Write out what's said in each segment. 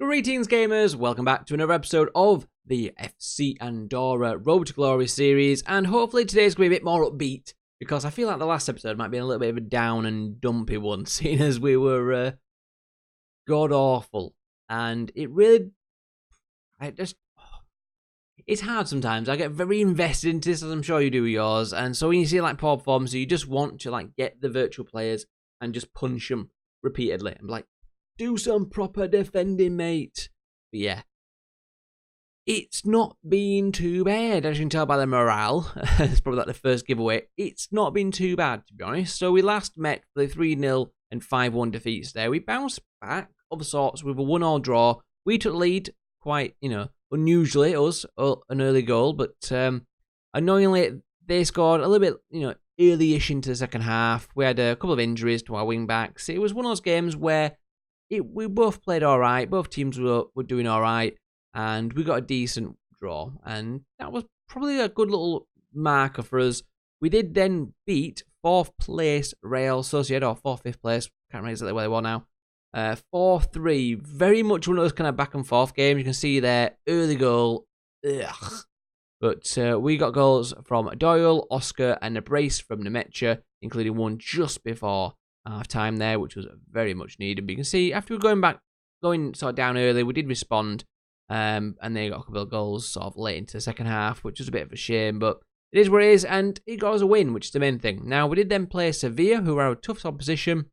Greetings gamers, welcome back to another episode of the FC Andorra Road to Glory series, and hopefully today's going to be a bit more upbeat, because I feel like the last episode might be a little bit of a down and dumpy one, seeing as we were god-awful, and it's hard sometimes. I get very invested into this, as I'm sure you do with yours, and so when you see like poor performances, you just want to get the virtual players and just punch them repeatedly. I'm like, do some proper defending, mate. But yeah, it's not been too bad, as you can tell by the morale. It's probably like the first giveaway. It's not been too bad, to be honest. So we last met for the 3-0 and 5-1 defeats there. We bounced back of sorts with a 1-1 draw. We took the lead quite, unusually, us, an early goal. But annoyingly, they scored a little bit, early-ish into the second half. We had a couple of injuries to our wing-backs. It was one of those games where we both played all right. Both teams were doing all right, and we got a decent draw. And that was probably a good little marker for us. We did then beat 4th place Real Sociedad, or 4th, 5th place. Can't remember exactly where they were now. 4-3. Very much one of those kind of back and forth games. You can see there, early goal. Ugh. But we got goals from Doyle, Oscar, and a brace from Nemecha, including one just before half-time there, which was very much needed. But you can see, after we were going sort of down early, we did respond, and they got a couple of goals sort of late into the second half, which was a bit of a shame, but it is what it is, and it got us a win, which is the main thing. Now, we did then play Sevilla, who are a tough opposition,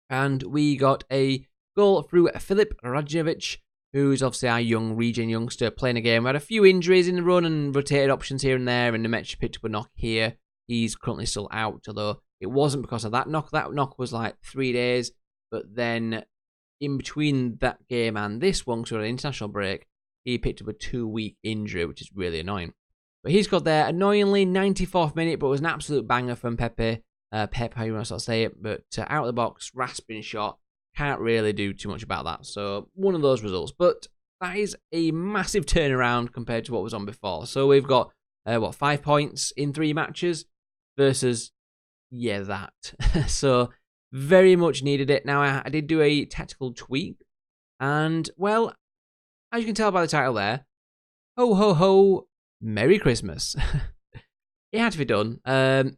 and we got a goal through Filip Radjevic, who's obviously our young regen youngster playing a game. We had a few injuries in the run and rotated options here and there, and Nemecha picked up a knock here. He's currently still out, although it wasn't because of that knock. That knock was like 3 days, but then in between that game and this one, so an international break, he picked up a 2-week injury, which is really annoying. But he's got there, annoyingly, 94th minute, but it was an absolute banger from Pepe. Pep, how you want to sort of say it, but out of the box, rasping shot. Can't really do too much about that. So one of those results, but that is a massive turnaround compared to what was on before. So we've got 5 points in 3 matches versus that. So very much needed it. Now I did do a tactical tweak, and well, as you can tell by the title there, ho ho ho, Merry Christmas. It had to be done.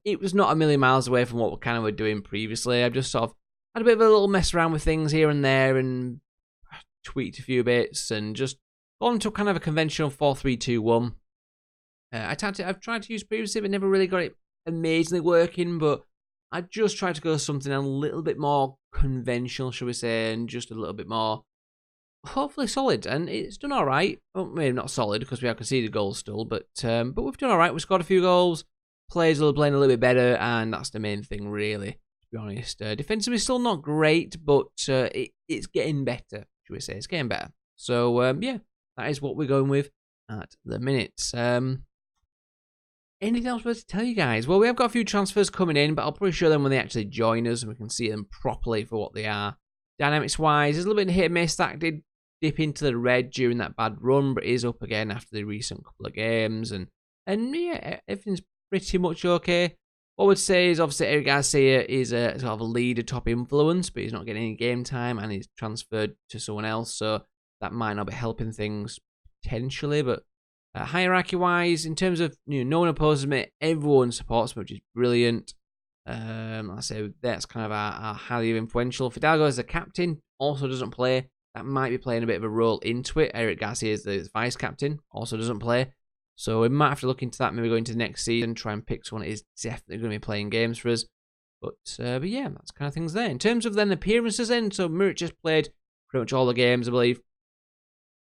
It was not a million miles away from what we kind of were doing previously. I've just sort of had a bit of a little mess around with things here and there, and tweaked a few bits, and just gone to kind of a conventional 4-3-2-1. I've tried to use previously, but never really got it amazingly working, but I just tried to go something a little bit more conventional, shall we say, and just a little bit more, hopefully, solid. And it's done all right. Well, maybe not solid, because we have conceded goals still, but we've done all right. We scored a few goals, players are playing a little bit better, and that's the main thing, really, to be honest. Defensively, still not great, but it's getting better, should we say. It's getting better. So, yeah, that is what we're going with at the minute. Anything else worth to tell you guys? Well, we have got a few transfers coming in, but I'll probably show them when they actually join us and we can see them properly for what they are. Dynamics-wise, there's a little bit of hit and miss. That did dip into the red during that bad run, but it is up again after the recent couple of games. And yeah, everything's pretty much okay. What I would say is, obviously, Eric Garcia is a sort of a leader, top influence, but he's not getting any game time, and he's transferred to someone else, so that might not be helping things potentially, but hierarchy-wise, in terms of no one opposes me, everyone supports me, which is brilliant. Like I say, that's kind of our highly influential. Fidalgo is the captain, also doesn't play. That might be playing a bit of a role into it. Eric Garcia is the vice-captain, also doesn't play. So we might have to look into that, maybe go into the next season, try and pick someone that is definitely going to be playing games for us. But yeah, that's kind of things there. In terms of then appearances then, so Muric just played pretty much all the games, I believe.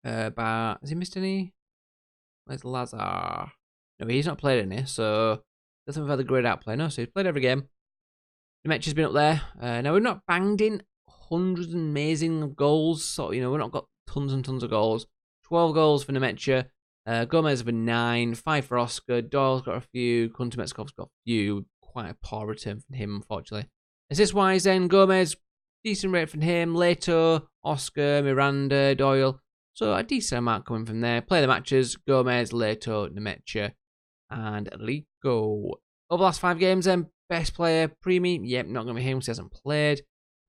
But has he missed any? Where's Lazar? No, he's not played any, so doesn't have had a great outplay. No, so he's played every game. Nemecha's been up there. Now, we've not banged in hundreds of amazing goals, so, we've not got tons and tons of goals. 12 goals for Nemecha. Gomez have been 9, 5 for Oscar. Doyle's got a few. Kuntemetskov's got a few. Quite a poor return from him, unfortunately. Assist-wise then, Gomez, decent rate from him. Leto, Oscar, Miranda, Doyle. So a decent amount coming from there. Play the matches, Gomez, Leto, Nemecha, and Lico. Over the last 5 games then, best player, Primi. Yep, not going to be him because he hasn't played.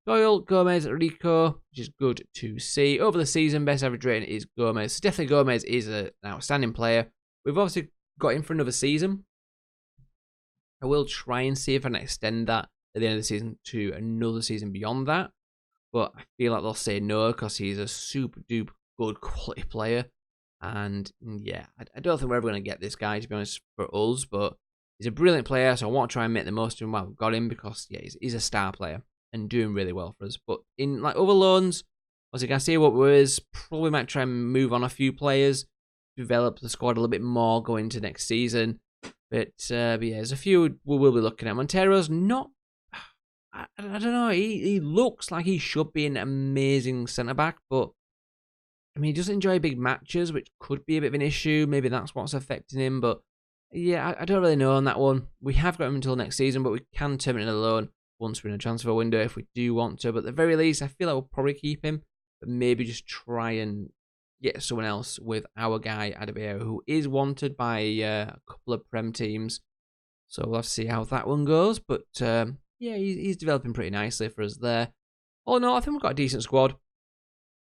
Doyle, Gomez, Rico, which is good to see. Over the season, best average rating is Gomez. So definitely Gomez is an outstanding player. We've obviously got him for another season. I will try and see if I can extend that at the end of the season to another season beyond that. But I feel like they'll say no because he's a super duper good quality player. And yeah, I don't think we're ever going to get this guy, to be honest, for us. But he's a brilliant player, so I want to try and make the most of him while we've got him because, yeah, he's a star player and doing really well for us. But in like other loans, as you can see what we is, probably might try and move on a few players, develop the squad a little bit more going into next season. But yeah, there's a few we will be looking at. Montero's not, I don't know, he looks like he should be an amazing centre-back, but I mean, he doesn't enjoy big matches, which could be a bit of an issue. Maybe that's what's affecting him, but yeah, I don't really know on that one. We have got him until next season, but we can terminate a loan once we're in a transfer window if we do want to. But at the very least, I feel like we'll probably keep him, but maybe just try and get someone else with our guy, Adebayo, who is wanted by a couple of Prem teams. So we'll have to see how that one goes. But yeah, he's developing pretty nicely for us there. Oh no, I think we've got a decent squad.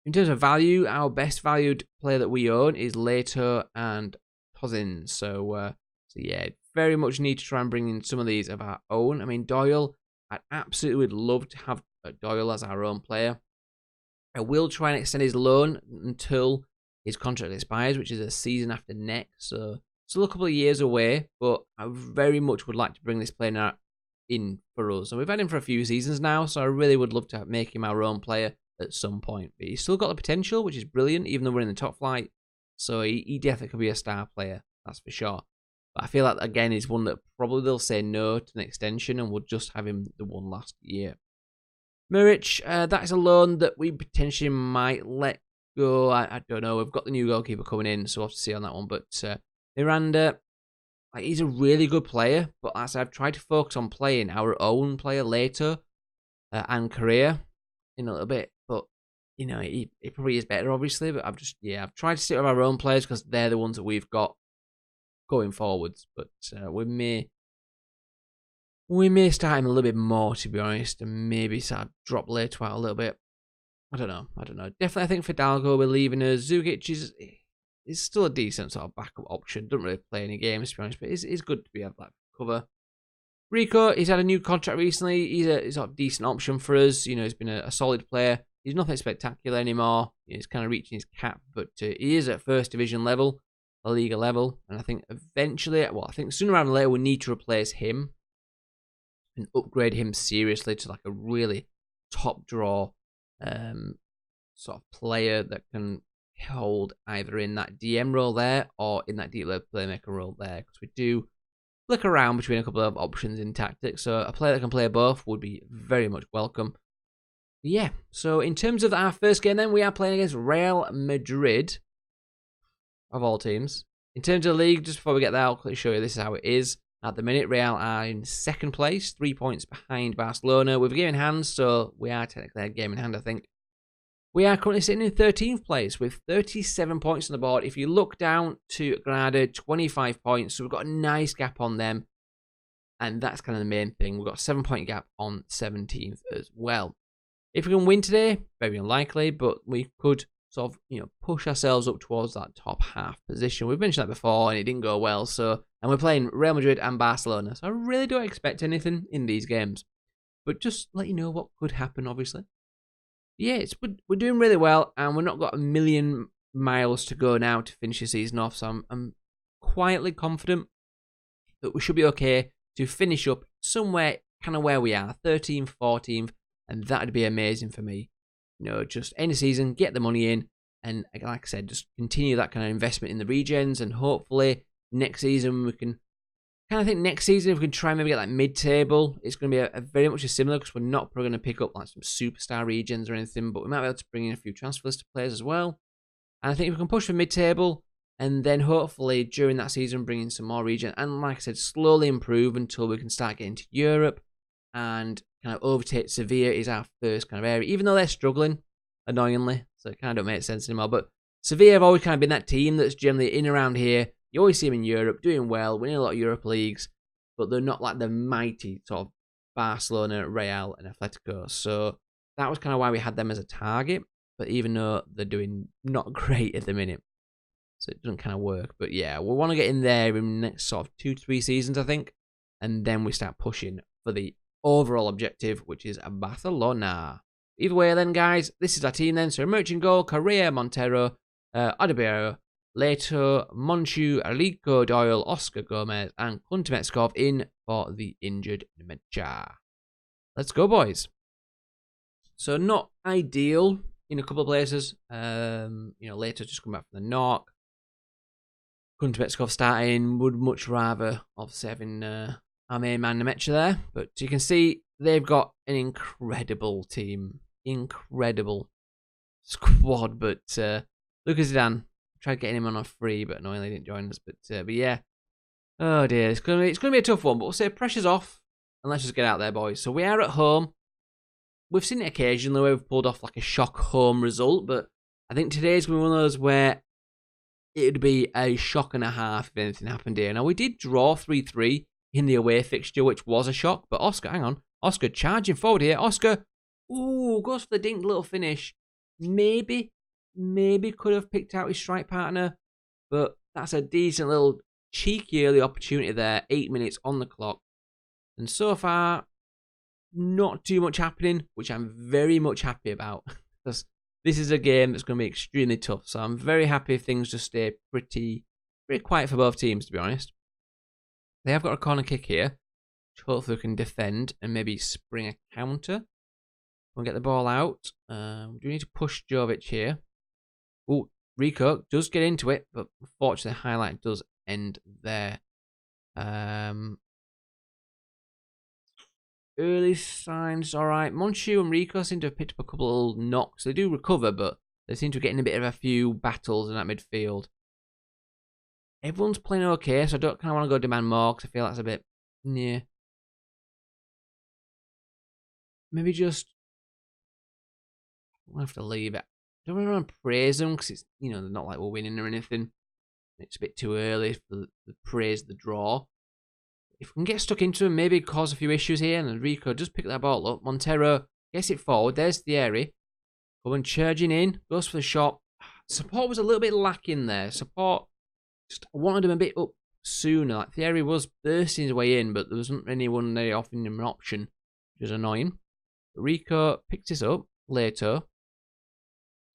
In terms of value, our best valued player that we own is Leto and Tozin. So yeah, very much need to try and bring in some of these of our own. I mean, Doyle, I absolutely would love to have Doyle as our own player. I will try and extend his loan until his contract expires, which is a season after next. So still a couple of years away, but I very much would like to bring this player now in for us. And we've had him for a few seasons now, so I really would love to make him our own player at some point. But he's still got the potential, which is brilliant, even though we're in the top flight. So he definitely could be a star player, that's for sure. But I feel like, again, he's one that probably they'll say no to an extension and we'll just have him the one last year. Muric, that is a loan that we potentially might let go. I don't know. We've got the new goalkeeper coming in, so we'll have to see on that one. But Miranda, he's a really good player. But as I've tried to focus on playing our own player later and Correa in a little bit. But, you know, he probably is better, obviously. But I've tried to stick with our own players because they're the ones that we've got going forwards. But we may start him a little bit more, to be honest, and maybe start drop later out a little bit. I don't know. Definitely, I think Fidalgo, we're leaving us. Zugic is still a decent sort of backup option. Doesn't really play any games, to be honest, but it's good to be able to cover. Rico, he's had a new contract recently. He's a sort of decent option for us. You know, he's been a solid player. He's nothing spectacular anymore. He's kind of reaching his cap, but he is at first division level, La Liga level, and I think eventually, I think sooner rather than later, we need to replace him and upgrade him seriously to like a really top draw sort of player that can hold either in that DM role there or in that deep level playmaker role there, because we do flick around between a couple of options in tactics. So a player that can play both would be very much welcome. Yeah, so in terms of our first game then, we are playing against Real Madrid, of all teams. In terms of the league, just before we get there, I'll quickly show you this is how it is. At the minute, Real are in second place, 3 points behind Barcelona. With a game in hand, so we are technically a game in hand, I think. We are currently sitting in 13th place with 37 points on the board. If you look down to Granada, 25 points. So we've got a nice gap on them. And that's kind of the main thing. We've got a 7-point gap on 17th as well. If we can win today, very unlikely, but we could sort of, push ourselves up towards that top half position. We've mentioned that before and it didn't go well. And we're playing Real Madrid and Barcelona. So I really don't expect anything in these games. But just let you know what could happen, obviously. Yeah, we're doing really well, and we've not got a million miles to go now to finish the season off, so I'm quietly confident that we should be okay to finish up somewhere kind of where we are, 13th, 14th, and that would be amazing for me. Just end the season, get the money in, and like I said, just continue that kind of investment in the regens, and hopefully next season we can if we can try and maybe get like mid-table, it's going to be a very much similar, because we're not probably going to pick up like some superstar regions or anything, but we might be able to bring in a few transfer list players as well. And I think if we can push for mid-table, and then hopefully during that season bring in some more region, and like I said, slowly improve until we can start getting to Europe and kind of overtake Sevilla is our first kind of area, even though they're struggling, annoyingly, so it kind of don't make sense anymore. But Sevilla have always kind of been that team that's generally in around here. You always see them in Europe, doing well, winning a lot of Europa leagues, but they're not like the mighty sort of Barcelona, Real, and Atletico. So that was kind of why we had them as a target. But even though they're doing not great at the minute, so it doesn't kind of work. But yeah, we want to get in there in the next sort of 2 to 3 seasons, I think. And then we start pushing for the overall objective, which is Barcelona. Either way then, guys, this is our team then. So emerging goal, Correa, Montero, Adebayo, Leto, Monchu, Alico, Doyle, Oscar Gomez, and Kuntimeskov in for the injured Mecha. Let's go, boys. So not ideal in a couple of places. Leto just come back from the knock. Kuntimeskov starting. Would much rather obviously having our main man Nemecha there. But you can see they've got an incredible team. Incredible squad. But Lucas Zidane, tried getting him on a free, but annoyingly didn't join us. But yeah. Oh dear, it's gonna be a tough one, but we'll say pressure's off and let's just get out there, boys. So we are at home. We've seen it occasionally where we've pulled off like a shock home result, but I think today's gonna be one of those where it'd be a shock and a half if anything happened here. Now we did draw 3-3 in the away fixture, which was a shock, but Oscar, hang on. Oscar charging forward here. Oscar, ooh, goes for the dink little finish. Maybe could have picked out his strike partner, but that's a decent little cheeky early opportunity there. 8 minutes on the clock. And so far, not too much happening, which I'm very much happy about. Because this is a game that's going to be extremely tough. So I'm very happy if things just stay pretty quiet for both teams, to be honest. They have got a corner kick here, which hopefully we can defend and maybe spring a counter. We'll get the ball out. Do we need to push Jovic here? Oh, Rico does get into it, but unfortunately, the highlight does end there. Early signs, all right. Monchu and Rico seem to have picked up a couple of knocks. They do recover, but they seem to be getting a bit of a few battles in that midfield. Everyone's playing okay, so I don't kind of want to go demand more because I feel that's a bit, yeah. Maybe just, we'll have to leave it. I don't really want to praise them because it's, they're not like we're winning or anything. It's a bit too early for the praise the draw. If we can get stuck into them, maybe cause a few issues here. And Rico just pick that ball up. Montero gets it forward. There's Thierry. Going charging in. Goes for the shot. Support was a little bit lacking there. Support, just wanted him a bit up sooner. Like Thierry was bursting his way in, but there wasn't anyone there offering him an option, which is annoying. Rico picks this up. Leto.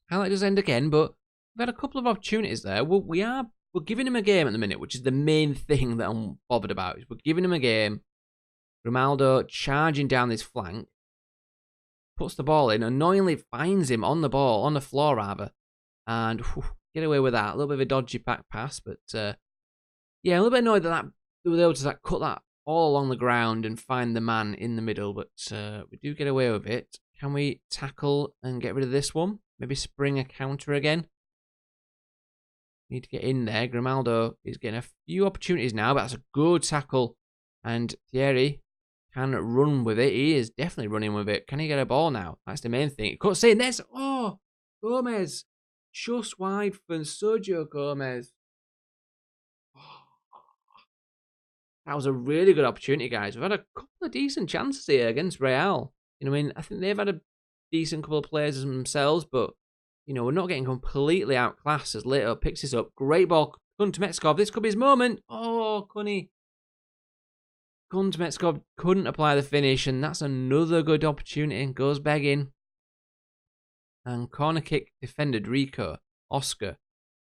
Highlight does end again, but we've had a couple of opportunities there. We're giving him a game at the minute, which is the main thing that I'm bothered about. We're giving him a game. Grimaldo charging down this flank. Puts the ball in. Annoyingly finds him on the ball, on the floor rather. And get away with that. A little bit of a dodgy back pass. But yeah, a little bit annoyed that they were able to cut that all along the ground and find the man in the middle. But we do get away with it. Can we tackle and get rid of this one? Maybe spring a counter again. Need to get in there. Grimaldo is getting a few opportunities now, but that's a good tackle. And Thierry can run with it. He is definitely running with it. Can he get a ball now? That's the main thing. Cut in. There's, oh, Gomez. Just wide for Sergio Gomez. Oh, that was a really good opportunity, guys. We've had a couple of decent chances here against Real. I think they've had a decent couple of players themselves, but we're not getting completely outclassed as Leto picks this up. Great ball. Kuntimeskov. This could be his moment. Oh, Kunti. Kuntimeskov couldn't apply the finish, and that's another good opportunity. Goes begging. And corner kick defended Rico. Oscar.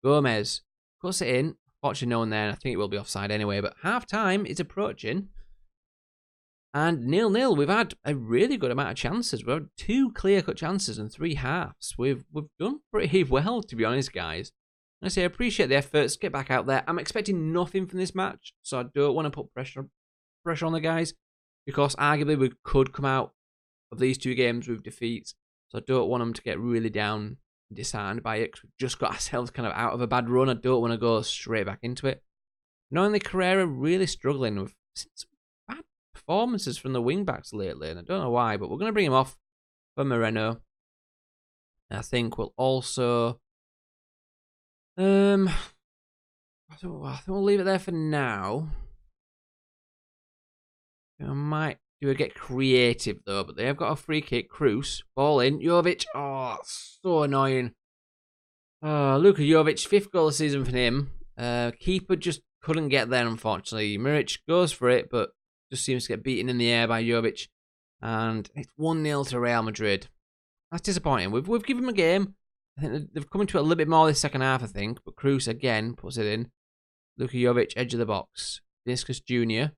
Gomez. Puts it in. Fortunately, no one there, and I think it will be offside anyway, but half time is approaching. And 0-0, we've had a really good amount of chances. We've had 2 clear-cut chances and 3 halves. We've done pretty well, to be honest, guys. I appreciate the efforts. Get back out there. I'm expecting nothing from this match, so I don't want to put pressure on the guys, because arguably we could come out of these 2 games with defeats. So I don't want them to get really down and disheartened by it, because we've just got ourselves kind of out of a bad run. I don't want to go straight back into it. Knowing Carrera really struggling with performances from the wing-backs lately, and I don't know why, but we're going to bring him off for Moreno. I think we'll also... I think we'll leave it there for now. I might do get creative, though. But they have got a free kick. Kroos, ball in. Jovic. Oh, so annoying. Luka Jovic, 5th goal of the season for him. Keeper just couldn't get there, unfortunately. Muric goes for it, but just seems to get beaten in the air by Jovic. And it's 1-0 to Real Madrid. That's disappointing. We've given them a game. I think they've come into it a little bit more this second half, I think. But Kroos, again, puts it in. Luka Jovic, edge of the box. Vinicius Jr.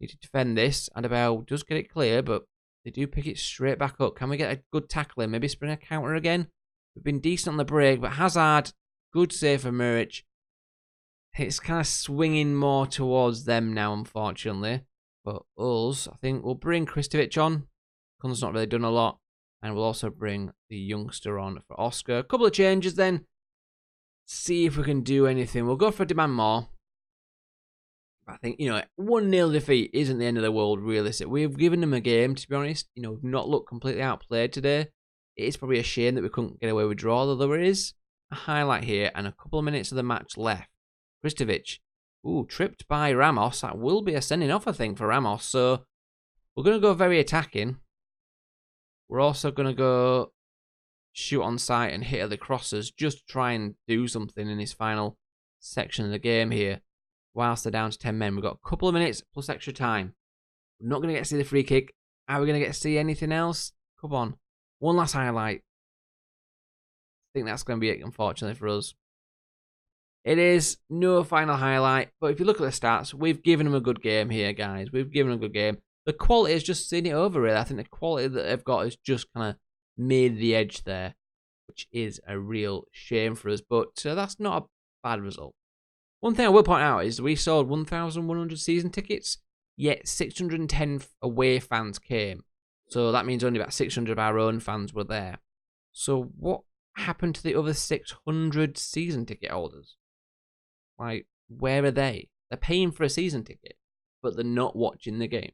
Need to defend this. Adebayo does get it clear, but they do pick it straight back up. Can we get a good tackle in? Maybe spring a counter again? We've been decent on the break, but Hazard, good save for Muric. It's kind of swinging more towards them now, unfortunately. But us, I think we'll bring Kristovic on. Kun's not really done a lot. And we'll also bring the youngster on for Oscar. A couple of changes then. See if we can do anything. We'll go for demand more. I think, 1-0 defeat isn't the end of the world, realistic. We've given them a game, to be honest. We've not looked completely outplayed today. It is probably a shame that we couldn't get away with draw, although there is a highlight here and a couple of minutes of the match left. Kristovic. Ooh, tripped by Ramos. That will be a sending off, I think, for Ramos. So we're going to go very attacking. We're also going to go shoot on sight and hit at the crosses just to try and do something in this final section of the game here. Whilst they're down to 10 men. We've got a couple of minutes plus extra time. We're not going to get to see the free kick. Are we going to get to see anything else? Come on. One last highlight. I think that's going to be it, unfortunately, for us. It is no final highlight, but if you look at the stats, we've given them a good game here, guys. We've given them a good game. The quality is just seeing it over, really. I think the quality that they've got is just kind of made the edge there, which is a real shame for us, but that's not a bad result. One thing I will point out is we sold 1,100 season tickets, yet 610 away fans came. So that means only about 600 of our own fans were there. So what happened to the other 600 season ticket holders? Like, where are they? They're paying for a season ticket, but they're not watching the game.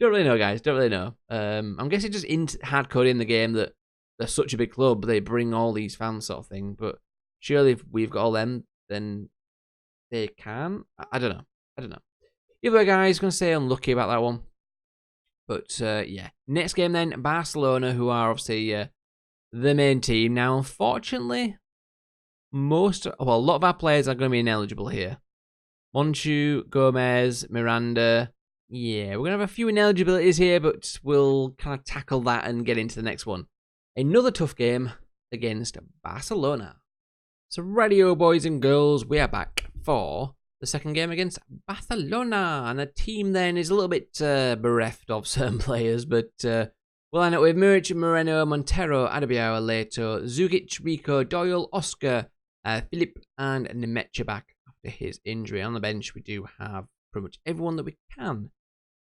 Don't really know, guys. Don't really know. I'm guessing just hard coding in the game that they're such a big club, they bring all these fans sort of thing. But surely if we've got all them, then they can. I don't know. Either way, guys, going to say unlucky about that one. But, yeah. Next game then, Barcelona, who are obviously the main team. Now, unfortunately, a lot of our players are going to be ineligible here. Monchu, Gomez, Miranda. Yeah, we're going to have a few ineligibilities here, but we'll kind of tackle that and get into the next one. Another tough game against Barcelona. So, radio boys and girls, we are back for the second game against Barcelona. And the team then is a little bit bereft of certain players, but we'll end up with Muric, Moreno, Montero, Adebayo, Leto, Zugic, Rico, Doyle, Oscar, Philip, and Nemecha back after his injury. On the bench, we do have pretty much everyone that we can,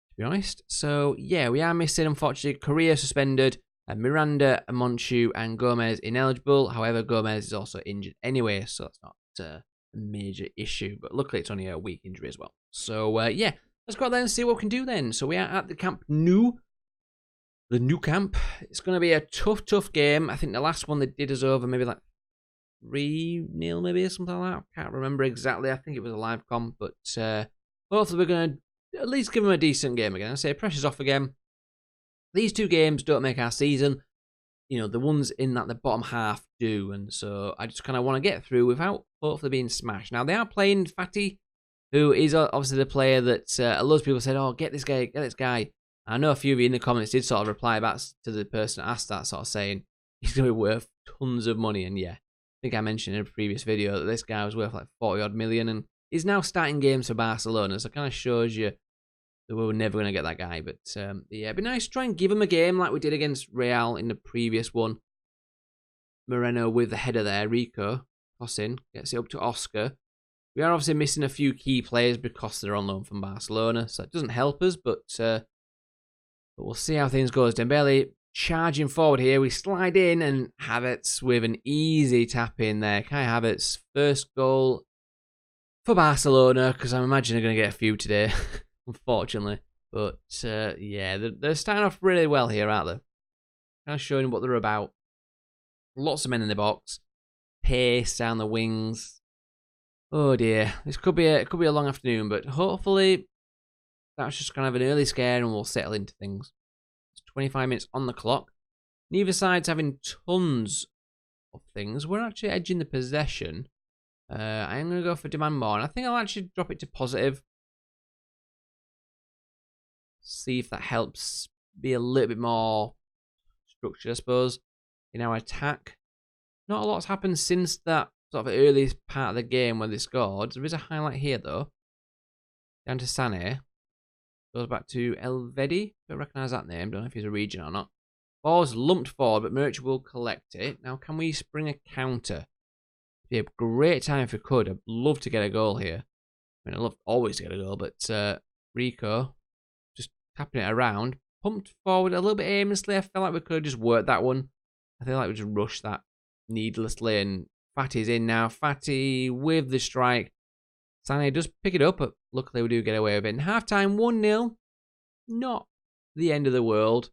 to be honest. So, yeah, we are missing, unfortunately, Correa suspended, Miranda, Monchu, and Gomez ineligible. However, Gomez is also injured anyway, so that's not a major issue. But luckily, it's only a weak injury as well. So, yeah, let's go out there and see what we can do then. So, we are at the Camp Nou. The new camp. It's going to be a tough game. I think the last one they did us over maybe like 3-0 maybe or something like that. I can't remember exactly. I think it was a live comp, but hopefully we're going to at least give them a decent game again. I say pressure's off again. These two games don't make our season. The ones in the bottom half do, and so I just kind of want to get through without hopefully being smashed. Now, they are playing Fatty, who is obviously the player that loads of people said, oh, get this guy. I know a few of you in the comments did sort of reply back to the person that asked that, sort of saying he's going to be worth tons of money, and yeah, I think I mentioned in a previous video that this guy was worth like 40-odd million, and he's now starting games for Barcelona, so it kind of shows you that we were never going to get that guy. But yeah, it'd be nice to try and give him a game like we did against Real in the previous one. Moreno with the header there, Rico, tossing, gets it up to Oscar. We are obviously missing a few key players because they're on loan from Barcelona, so it doesn't help us, but we'll see how things go. Dembele charging forward here. We slide in, and Havertz with an easy tap in there. Kai Havertz, first goal for Barcelona, because I'm imagining they're going to get a few today, unfortunately. But yeah, they're starting off really well here, aren't they? Kind of showing what they're about. Lots of men in the box. Pace down the wings. Oh dear, this could be a long afternoon, but hopefully that's just kind of an early scare and we'll settle into things. It's 25 minutes on the clock. Neither side's having tons of things. We're actually edging the possession. I'm going to go for demand more, and I think I'll actually drop it to positive. See if that helps be a little bit more structured, I suppose, in our attack. Not a lot's happened since that sort of earliest part of the game when they scored. There is a highlight here, though. Down to Sané. Goes back to Elvedi. Don't recognise that name. Don't know if he's a region or not. Ball's lumped forward, but Murch will collect it. Now, can we spring a counter? It'd be a great time if we could. I'd love to get a goal here. I mean, I'd love always to get a goal, but Rico just tapping it around. Pumped forward a little bit aimlessly. I felt like we could have just worked that one. I feel like we just rushed that needlessly, and Fatty's in now. Fatty with the strike. Sané does pick it up, but luckily we do get away with it. In half-time, 1-0. Not the end of the world.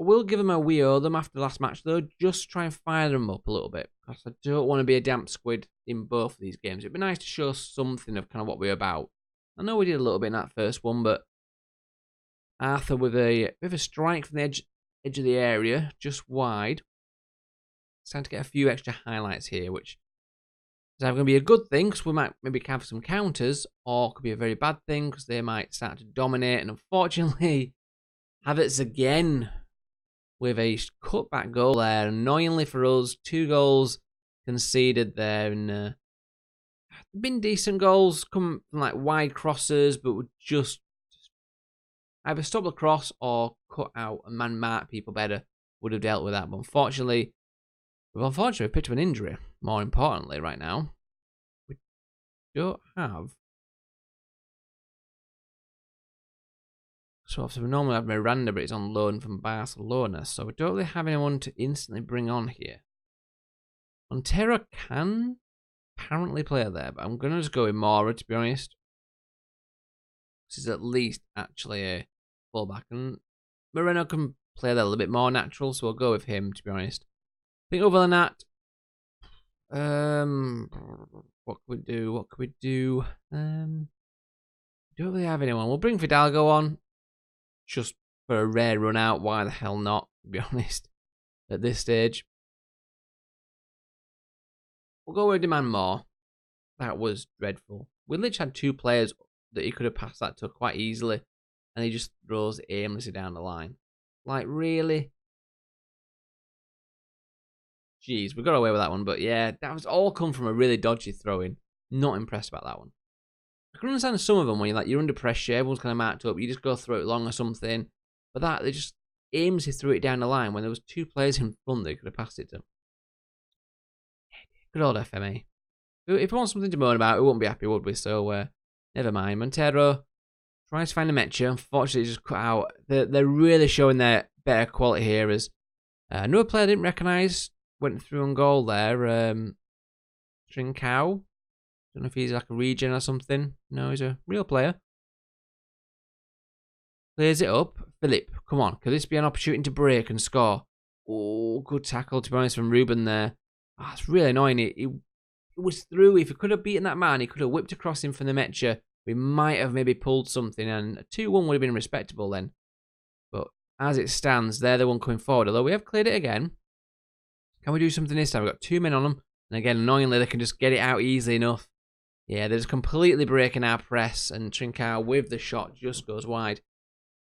I will give them a we owe them after the last match, though. Just try and fire them up a little bit, because I don't want to be a damp squid in both of these games. It'd be nice to show something of kind of what we're about. I know we did a little bit in that first one, but Arthur with a bit of a strike from the edge of the area, just wide. It's time to get a few extra highlights here, which is either going to be a good thing, because we might maybe have some counters, or could be a very bad thing, because they might start to dominate. And unfortunately, Havertz again with a cutback goal there. Annoyingly for us, 2 goals conceded there. And been decent goals, come from like wide crosses, but would just either stop the cross or cut out and man mark people better. Would have dealt with that. But unfortunately, we've picked up an injury. More importantly, right now, we don't have. So obviously we normally have Miranda, but he's on loan from Barcelona. So we don't really have anyone to instantly bring on here. Montero can apparently play there, but I'm going to just go with Mora, to be honest. This is at least actually a fullback. And Moreno can play there a little bit more natural, so we'll go with him, to be honest. I think other than that, what could we do? What could we do? Don't really have anyone. We'll bring Fidalgo on. Just for a rare run out, why the hell not, to be honest, at this stage. We'll go with demand more. That was dreadful. We literally had 2 players that he could have passed that to quite easily, and he just throws aimlessly down the line. Like, really? Jeez, we got away with that one, but yeah, that was all come from a really dodgy throw-in. Not impressed about that one. I can understand some of them when you're under pressure, everyone's kind of marked up, you just go through it long or something. But that, they just aimlessly threw it down the line when there was 2 players in front they could have passed it to. Good old FMA. If we want something to moan about, we wouldn't be happy, would we? So, never mind. Montero tries to find a Mecha. Unfortunately, just cut out. They're really showing their better quality here. As another player I didn't recognise went through on goal there. Trincao. Don't know if he's like a regen or something. No, he's a real player. Clears it up. Philip, come on. Could this be an opportunity to break and score? Oh, good tackle, to be honest, from Ruben there. Oh, it's really annoying. It was through. If he could have beaten that man, he could have whipped across him from the Mecha. We might have maybe pulled something, and a 2-1 would have been respectable then. But as it stands, they're the one coming forward. Although we have cleared it again. Can we do something this time? We've got 2 men on them. And again, annoyingly, they can just get it out easily enough. Yeah, they're just completely breaking our press, and Trincao with the shot just goes wide.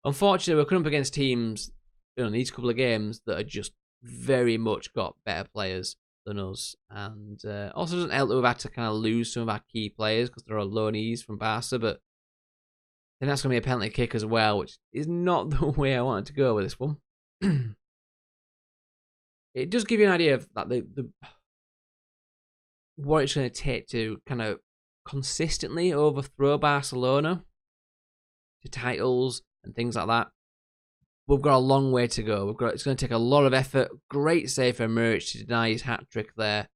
Unfortunately, we're coming up against teams, these couple of games that are just very much got better players than us. And also doesn't help that we've had to kind of lose some of our key players because they're all loanees from Barca, but then that's going to be a penalty kick as well, which is not the way I wanted to go with this one. It does give you an idea of like, what it's going to take to kind of consistently overthrow Barcelona to titles and things like that. We've got a long way to go. It's going to take a lot of effort. Great save for Murch to deny his hat trick there.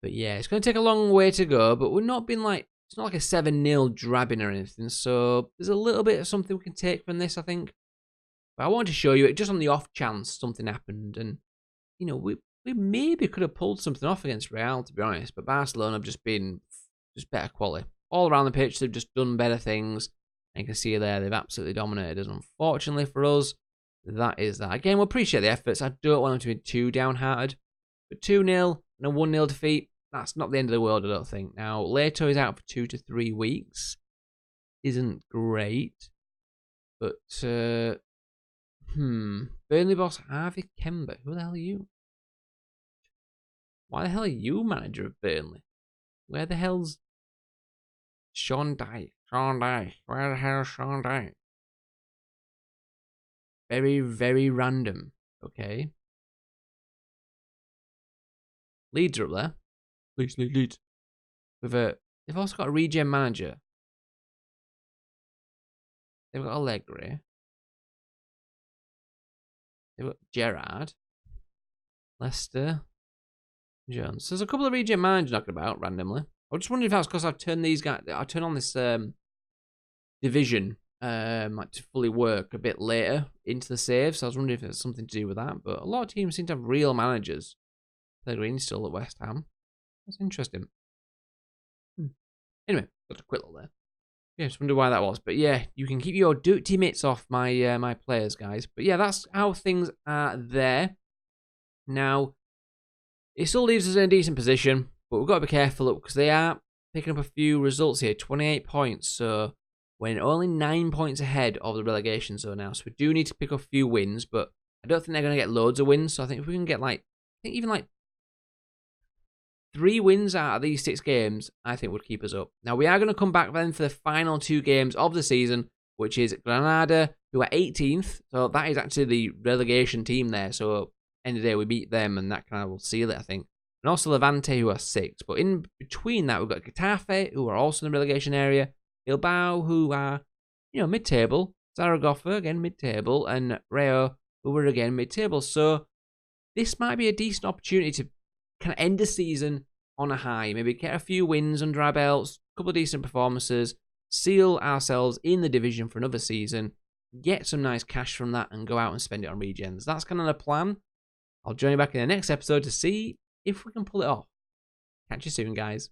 But yeah, it's going to take a long way to go. But we're not been like, it's not like a 7-0 drabbing or anything. So there's a little bit of something we can take from this, I think. But I wanted to show you it just on the off chance something happened. And, we maybe could have pulled something off against Real, to be honest. But Barcelona have just been just better quality. All around the pitch, they've just done better things. And you can see there, they've absolutely dominated us. Unfortunately for us, that is that. Again, we'll appreciate the efforts. I don't want them to be too downhearted. But 2-0 and a 1-0 defeat, that's not the end of the world, I don't think. Now, Leto is out for 2 to 3 weeks. Isn't great. But, Burnley boss Harvey Kemba. Who the hell are you? Why the hell are you manager of Burnley? Where the hell's Sean Dyche? Sean Dyche. Where the hell's Sean Dyche? Very, very random. Okay. Leeds are up there. Leeds. They've also got a regen manager. They've got Allegri. They've got Gerrard. Leicester. Jones. So there's a couple of regen managers knocking about randomly. I was just wondering if that's because I've turned these guys. I turned on this division like to fully work a bit later into the save. So I was wondering if it's something to do with that. But a lot of teams seem to have real managers. Pellegrini's still at West Ham. That's interesting. Anyway, got a quick little there. Yeah, just wonder why that was. But yeah, you can keep your dirty mitts off my my players, guys. But yeah, that's how things are there. Now, it still leaves us in a decent position, but we've got to be careful because they are picking up a few results here. 28 points, so we're only 9 points ahead of the relegation zone now. So we do need to pick up a few wins, but I don't think they're going to get loads of wins. So I think if we can get even 3 wins out of these 6 games, I think would keep us up. Now, we are going to come back then for the final 2 games of the season, which is Granada, who are 18th. So that is actually the relegation team there. So end of the day, we beat them, and that kind of will seal it, I think. And also Levante, who are 6th. But in between that, we've got Getafe, who are also in the relegation area. Bilbao, who are, mid-table. Zaragoza, again, mid-table. And Rayo, who are, again, mid-table. So this might be a decent opportunity to kind of end the season on a high. Maybe get a few wins under our belts, a couple of decent performances, seal ourselves in the division for another season, get some nice cash from that, and go out and spend it on regens. That's kind of the plan. I'll join you back in the next episode to see if we can pull it off. Catch you soon, guys.